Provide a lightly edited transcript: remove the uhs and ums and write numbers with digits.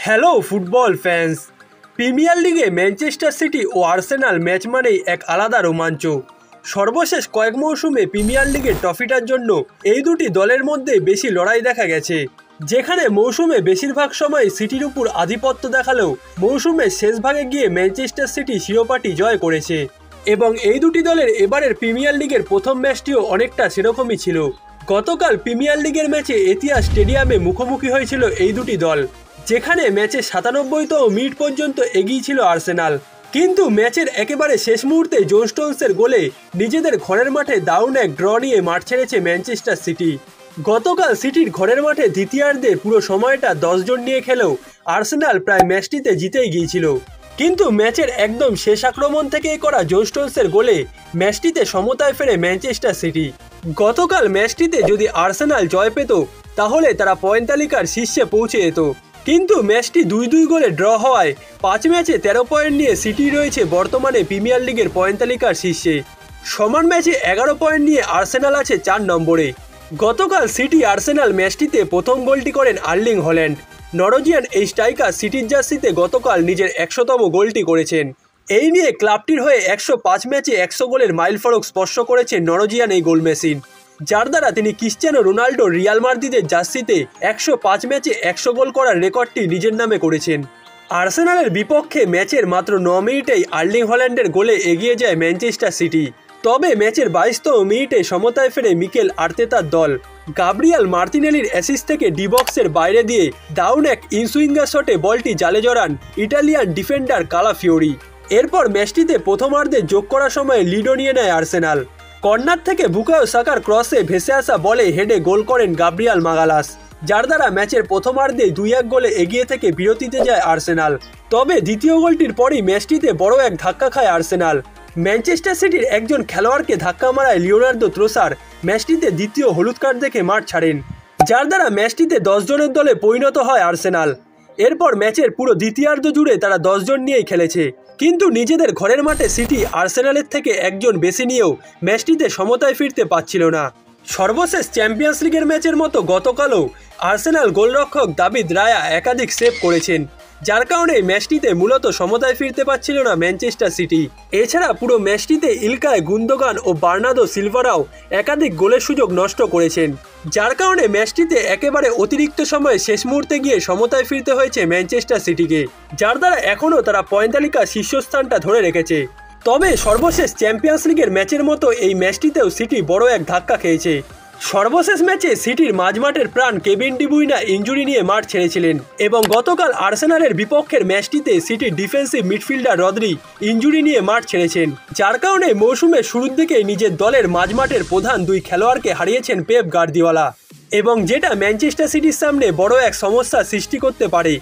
Hello football fans. Premier লিগে Manchester city ও Arsenal match মানেই এক আলাদা রোমাঞ্চ। সর্বশেষ কয়েক মৌসুমে প্রিমিয়ার লিগের ট্রফিটার জন্য এই দুটি দলের মধ্যে বেশি লড়াই দেখা গেছে, যেখানে মৌসুমে বেশিরভাগ সময় সিটির উপর আধিপত্য দেখালেও মৌসুমের শেষ ভাগে গিয়ে ম্যানচেস্টার সিটি শিরোপাটি জয় করেছে। এবং এই দুটি দলের এবারের প্রিমিয়ার লিগের প্রথম ম্যাচটিও অনেকটা সেরকমই ছিল। গতকাল প্রিমিয়ার লিগের ম্যাচে এতিয়াদ স্টেডিয়ামে মুখোমুখি হয়েছিল এই দুটি দল, যেখানে ম্যাচে ৯৭তম মিনিট পর্যন্ত এগিয়ে ছিল আর্সেনাল। কিন্তু ম্যাচের একেবারে শেষ মুহূর্তে জন স্টোনসের গোলে নিজেদের ঘরের মাঠে দারুণ এক ড্র নিয়ে মাঠ ছেড়েছে ম্যানচেস্টার সিটি। গতকাল সিটির ঘরের মাঠে দ্বিতীয়ার্ধে পুরো সময়টা ১০ জন নিয়ে খেলেও আর্সেনাল প্রায় ম্যাচটিতে জিতেই গিয়েছিল। কিন্তু ম্যাচের একদম শেষ আক্রমণ থেকেই করা জন স্টোনসের গোলে ম্যাচটিতে সমতায় ফেরে ম্যানচেস্টার সিটি। গতকাল ম্যাচটিতে যদি আর্সেনাল জয় পেত তাহলে তারা পয়েন্ট তালিকার শীর্ষে পৌঁছে যেত, কিন্তু ম্যাচটি ২-২ গোলে ড্র হওয়ায় ৫ ম্যাচে ১৩ পয়েন্ট নিয়ে সিটি রয়েছে বর্তমানে প্রিমিয়ার লিগের পয়েন্ট তালিকার শীর্ষে। সমান ম্যাচে ১১ পয়েন্ট নিয়ে আর্সেনাল আছে ৪ নম্বরে। গতকাল সিটি আর্সেনাল ম্যাচটিতে প্রথম গোলটি করেন আর্লিং হল্যান্ড। নরওয়েজিয়ান এই স্ট্রাইকার সিটির জার্সিতে গতকাল নিজের ১০০তম গোলটি করেছেন। এই নিয়ে ক্লাবটির হয়ে ১০৫ ম্যাচে ১০০ গোলের মাইলফলক স্পর্শ করেছেন নরওয়েজিয়ান এই গোল মেশিন, যার দ্বারা তিনি ক্রিশ্চিয়ানো রোনাল্ডো রিয়াল মাদ্রিদের জার্সিতে ১০৫ ম্যাচে ১০০ গোল করার রেকর্ডটি নিজের নামে করেছেন। আর্সেনালের বিপক্ষে ম্যাচের মাত্র ৯ মিনিটেই আর্লিং হল্যান্ডের গোলে এগিয়ে যায় ম্যানচেস্টার সিটি। তবে ম্যাচের ২২তম মিনিটে সমতায় ফেরে মিকেল আর্তেতার দল। গাব্রিয়াল মার্তিনেলির অ্যাসিস্ট থেকে ডি বক্সের বাইরে দিয়ে দারুণ এক ইনসুইঙ্গার শটে বলটি জালে জড়ান ইটালিয়ান ডিফেন্ডার কালাফিওরি। এরপর ম্যাচটিতে প্রথমার্ধে যোগ করার সময় লিডও নিয়ে নেয় আর্সেনাল। কর্নার থেকে বুকায়ো সাকার ক্রসে ভেসে আসা বলে হেডে গোল করেন গাব্রিয়াল মাগালাস, যার দ্বারা ম্যাচের প্রথমার্ধে ২-১ গোলে এগিয়ে থেকে বিরতিতে যায় আর্সেনাল। তবে দ্বিতীয় গোলটির পরই ম্যাচটিতে বড় এক ধাক্কা খায় আর্সেনাল। ম্যানচেস্টার সিটির একজন খেলোয়াড়কে ধাক্কা মারায় লিওনার্দো ত্রোসার ম্যাচটিতে দ্বিতীয় হলুদ কার্ড দেখে মাঠ ছাড়েন, যার দ্বারা ম্যাচটিতে ১০ জনের দলে পরিণত হয় আর্সেনাল। এরপর ম্যাচের পুরো দ্বিতীয়ার্ধ জুড়ে তারা ১০ জন নিয়েই খেলেছে, কিন্তু নিজেদের ঘরের মাঠে সিটি আর্সেনালের থেকে একজন বেশি নিয়েও ম্যাচটিতে সমতায় ফিরতে পারছিল না। সর্বশেষ চ্যাম্পিয়ন্স লিগের ম্যাচের মতো গতকালও আর্সেনাল গোলরক্ষক দাভিদ রায়া একাধিক সেভ করেছেন, যার কারণে ম্যাচটিতে মূলত সমতায় ফিরতে পারছিল না ম্যানচেস্টার সিটি। এছাড়া পুরো ম্যাচটিতে ইলকাই গুন্দোগান ও বার্নার্দো সিলভারাও একাধিক গোলের সুযোগ নষ্ট করেছেন, যার কারণে ম্যাচটিতে একেবারে অতিরিক্ত সময়ে শেষ মুহূর্তে গিয়ে সমতায় ফিরতে হয়েছে ম্যানচেস্টার সিটিকে, যার দ্বারা এখনও তারা পয়েন্ট তালিকার শীর্ষস্থানটা ধরে রেখেছে। তবে সর্বশেষ চ্যাম্পিয়ন্স লিগের ম্যাচের মতো এই ম্যাচটিতেও সিটি বড় এক ধাক্কা খেয়েছে। সর্বশেষ ম্যাচে সিটির মাঝমাঠের প্রাণ কেভিন ডি ব্রুইনা ইনজুরি নিয়ে মাঠ ছেড়েছিলেন, এবং গতকাল আর্সেনালের বিপক্ষের ম্যাচটিতে সিটির ডিফেন্সিভ মিডফিল্ডার রদ্রি ইনজুরি নিয়ে মাঠ ছেড়েছেন, যার কারণে মৌসুমের শুরুর দিকে নিজের দলের মাঝমাঠের প্রধান দুই খেলোয়াড়কে হারিয়েছেন পেপ গার্দিওলা, এবং যেটা ম্যানচেস্টার সিটির সামনে বড় এক সমস্যা সৃষ্টি করতে পারে।